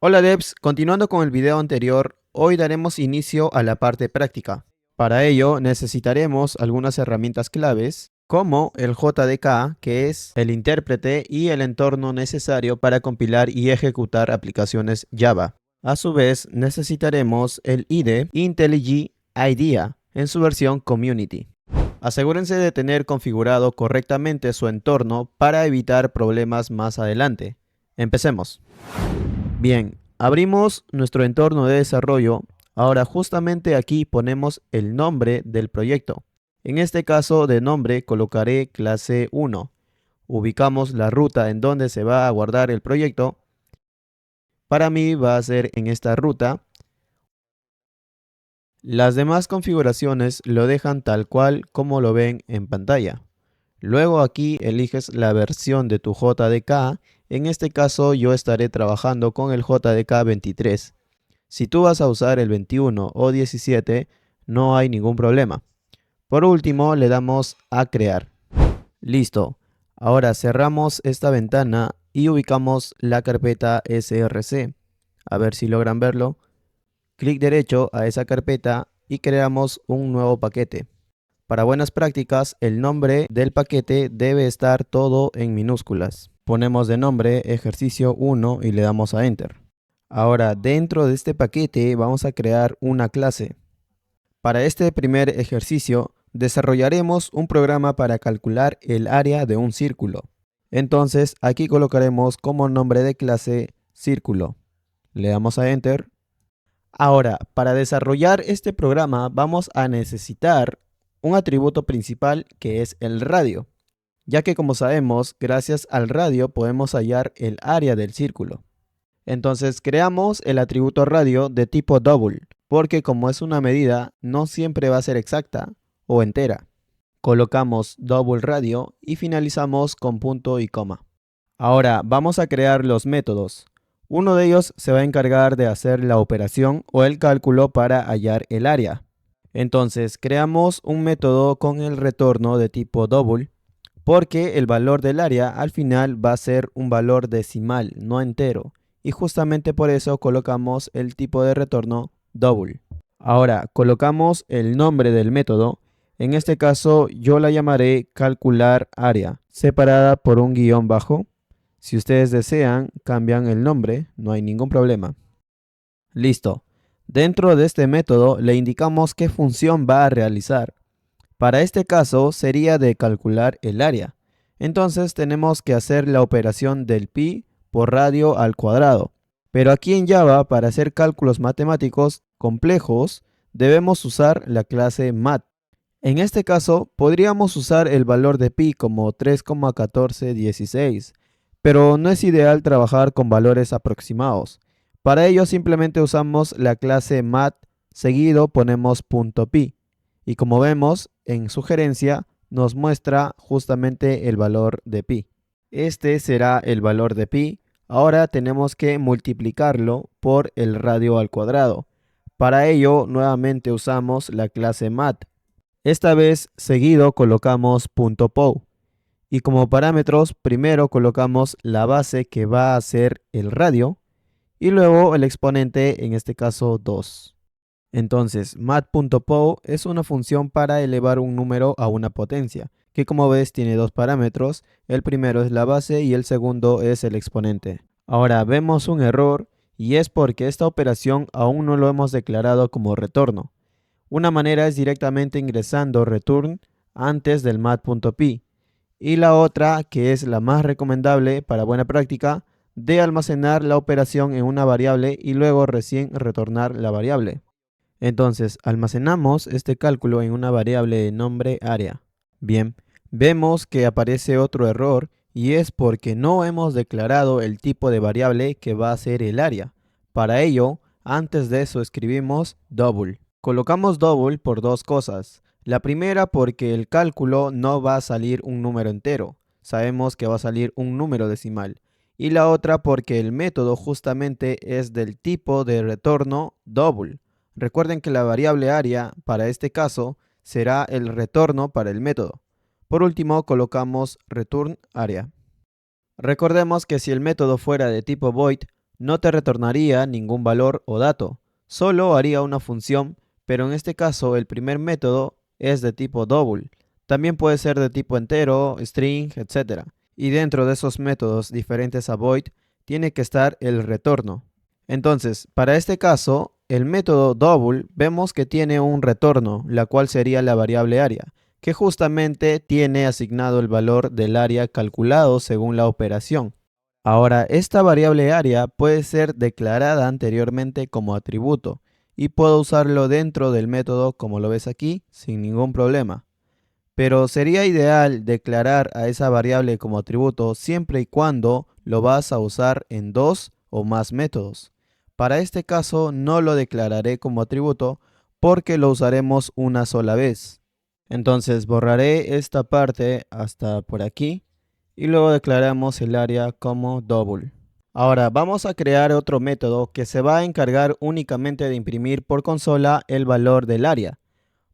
Hola devs, continuando con el video anterior, hoy daremos inicio a la parte práctica. Para ello necesitaremos algunas herramientas claves como el JDK, que es el intérprete y el entorno necesario para compilar y ejecutar aplicaciones Java. A su vez necesitaremos el IDE IntelliJ IDEA en su versión Community. Asegúrense de tener configurado correctamente su entorno para evitar problemas más adelante. Empecemos. Bien, abrimos nuestro entorno de desarrollo. Ahora justamente aquí ponemos el nombre del proyecto. En este caso de nombre colocaré clase 1. Ubicamos la ruta en donde se va a guardar el proyecto. Para mí va a ser en esta ruta. Las demás configuraciones lo dejan tal cual como lo ven en pantalla. Luego aquí eliges la versión de tu JDK. En este caso yo estaré trabajando con el JDK 23. Si tú vas a usar el 21 o 17, no hay ningún problema. Por último, le damos a crear. Listo. Ahora cerramos esta ventana y ubicamos la carpeta src. A ver si logran verlo. Clic derecho a esa carpeta y creamos un nuevo paquete. Para buenas prácticas, el nombre del paquete debe estar todo en minúsculas. Ponemos de nombre ejercicio 1 y le damos a Enter. Ahora, dentro de este paquete vamos a crear una clase. Para este primer ejercicio, desarrollaremos un programa para calcular el área de un círculo. Entonces, aquí colocaremos como nombre de clase círculo. Le damos a Enter. Ahora, para desarrollar este programa vamos a necesitar un atributo principal que es el radio, ya que como sabemos, gracias al radio podemos hallar el área del círculo. Entonces creamos el atributo radio de tipo double, porque como es una medida, no siempre va a ser exacta o entera. Colocamos double radio y finalizamos con punto y coma. Ahora vamos a crear los métodos. Uno de ellos se va a encargar de hacer la operación o el cálculo para hallar el área. Entonces creamos un método con el retorno de tipo double, porque el valor del área al final va a ser un valor decimal, no entero. Y justamente por eso colocamos el tipo de retorno double. Ahora colocamos el nombre del método. En este caso yo la llamaré calcular área, separada por un guión bajo. Si ustedes desean, cambian el nombre, no hay ningún problema. Listo. Dentro de este método le indicamos qué función va a realizar. Para este caso sería de calcular el área. Entonces tenemos que hacer la operación del pi por radio al cuadrado. Pero aquí en Java, para hacer cálculos matemáticos complejos, debemos usar la clase mat. En este caso, podríamos usar el valor de pi como 3,1416, pero no es ideal trabajar con valores aproximados. Para ello simplemente usamos la clase mat, seguido ponemos .pi. Y como vemos, en sugerencia nos muestra justamente el valor de pi. Este será el valor de pi. Ahora tenemos que multiplicarlo por el radio al cuadrado. Para ello nuevamente usamos la clase mat. Esta vez seguido colocamos .pow. Y como parámetros primero colocamos la base que va a ser el radio y luego el exponente, en este caso 2. Entonces, mat.pow es una función para elevar un número a una potencia, que como ves tiene dos parámetros, el primero es la base y el segundo es el exponente. Ahora vemos un error y es porque esta operación aún no lo hemos declarado como retorno. Una manera es directamente ingresando return antes del mat.py y la otra, que es la más recomendable para buena práctica, de almacenar la operación en una variable y luego recién retornar la variable. Entonces, almacenamos este cálculo en una variable de nombre área. Bien, vemos que aparece otro error y es porque no hemos declarado el tipo de variable que va a ser el área. Para ello, antes de eso escribimos double. Colocamos double por dos cosas. La primera porque el cálculo no va a salir un número entero. Sabemos que va a salir un número decimal. Y la otra porque el método justamente es del tipo de retorno double. Recuerden que la variable área, para este caso, será el retorno para el método. Por último, colocamos return área. Recordemos que si el método fuera de tipo void, no te retornaría ningún valor o dato, solo haría una función, pero en este caso el primer método es de tipo double. También puede ser de tipo entero, string, etc. Y dentro de esos métodos diferentes a void, tiene que estar el retorno. Entonces, para este caso, el método double vemos que tiene un retorno, la cual sería la variable área, que justamente tiene asignado el valor del área calculado según la operación. Ahora, esta variable área puede ser declarada anteriormente como atributo y puedo usarlo dentro del método como lo ves aquí sin ningún problema. Pero sería ideal declarar a esa variable como atributo siempre y cuando lo vas a usar en dos o más métodos. Para este caso no lo declararé como atributo porque lo usaremos una sola vez. Entonces borraré esta parte hasta por aquí y luego declaramos el área como double. Ahora vamos a crear otro método que se va a encargar únicamente de imprimir por consola el valor del área,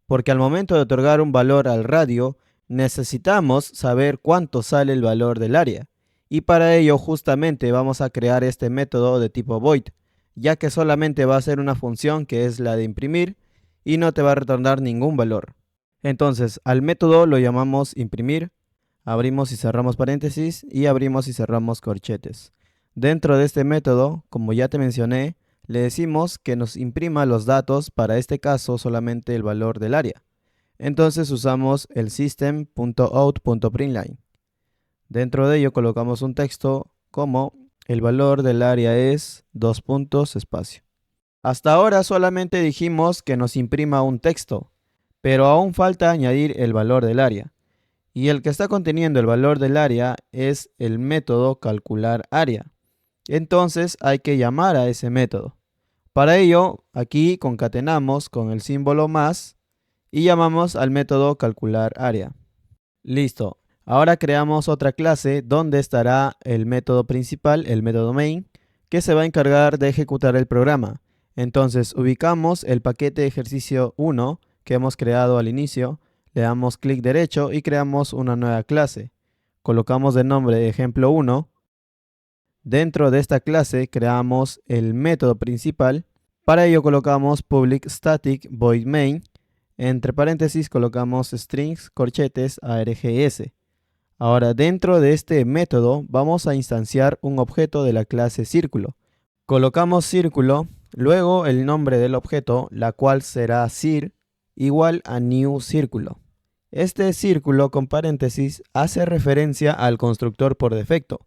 porque al momento de otorgar un valor al radio necesitamos saber cuánto sale el valor del área, y para ello justamente vamos a crear este método de tipo void, ya que solamente va a ser una función que es la de imprimir y no te va a retornar ningún valor. Entonces al método lo llamamos imprimir, abrimos y cerramos paréntesis y abrimos y cerramos corchetes. Dentro de este método, como ya te mencioné, le decimos que nos imprima los datos, para este caso solamente el valor del área. Entonces usamos el system.out.println. Dentro de ello colocamos un texto como el valor del área es ... espacio. Hasta ahora solamente dijimos que nos imprima un texto, pero aún falta añadir el valor del área. Y el que está conteniendo el valor del área es el método calcular área. Entonces hay que llamar a ese método. Para ello, aquí concatenamos con el símbolo más y llamamos al método calcular área. Listo. Ahora creamos otra clase donde estará el método principal, el método main, que se va a encargar de ejecutar el programa. Entonces ubicamos el paquete ejercicio 1 que hemos creado al inicio, le damos clic derecho y creamos una nueva clase. Colocamos de nombre ejemplo 1. Dentro de esta clase creamos el método principal. Para ello colocamos public static void main. Entre paréntesis colocamos strings corchetes args. Ahora dentro de este método vamos a instanciar un objeto de la clase círculo. Colocamos círculo, luego el nombre del objeto, la cual será cir igual a new círculo. Este círculo con paréntesis hace referencia al constructor por defecto.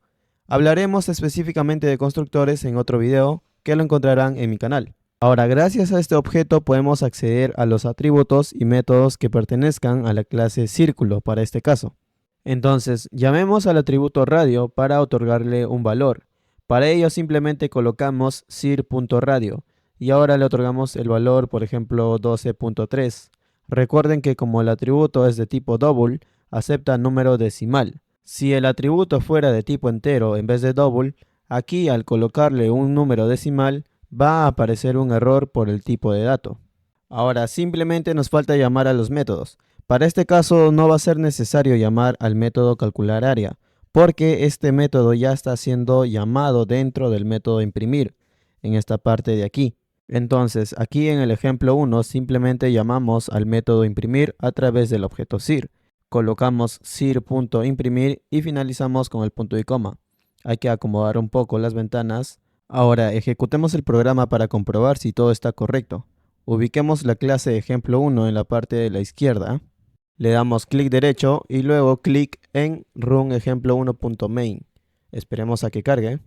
Hablaremos específicamente de constructores en otro video que lo encontrarán en mi canal. Ahora, gracias a este objeto podemos acceder a los atributos y métodos que pertenezcan a la clase círculo para este caso. Entonces, llamemos al atributo radio para otorgarle un valor. Para ello simplemente colocamos cir.radio y ahora le otorgamos el valor, por ejemplo, 12.3. Recuerden que como el atributo es de tipo double, acepta número decimal. Si el atributo fuera de tipo entero en vez de double, aquí al colocarle un número decimal va a aparecer un error por el tipo de dato. Ahora simplemente nos falta llamar a los métodos. Para este caso no va a ser necesario llamar al método calcular área, porque este método ya está siendo llamado dentro del método imprimir, en esta parte de aquí. Entonces aquí en el ejemplo 1 simplemente llamamos al método imprimir a través del objeto cir. Colocamos cir.imprimir y finalizamos con el punto y coma. Hay que acomodar un poco las ventanas. Ahora ejecutemos el programa para comprobar si todo está correcto. Ubiquemos la clase ejemplo 1 en la parte de la izquierda. Le damos clic derecho y luego clic en run ejemplo1.main. Esperemos a que cargue.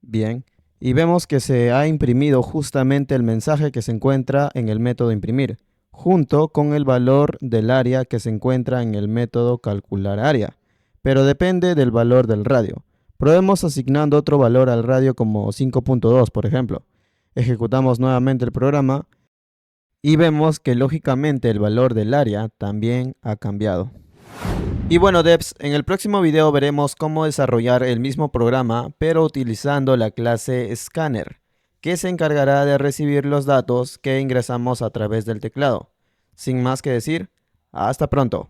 Bien. Y vemos que se ha imprimido justamente el mensaje que se encuentra en el método imprimir, junto con el valor del área que se encuentra en el método calcular área, pero depende del valor del radio. Probemos asignando otro valor al radio como 5.2, por ejemplo. Ejecutamos nuevamente el programa y vemos que lógicamente el valor del área también ha cambiado. Y bueno devs, en el próximo video veremos cómo desarrollar el mismo programa pero utilizando la clase scanner, que se encargará de recibir los datos que ingresamos a través del teclado. Sin más que decir, hasta pronto.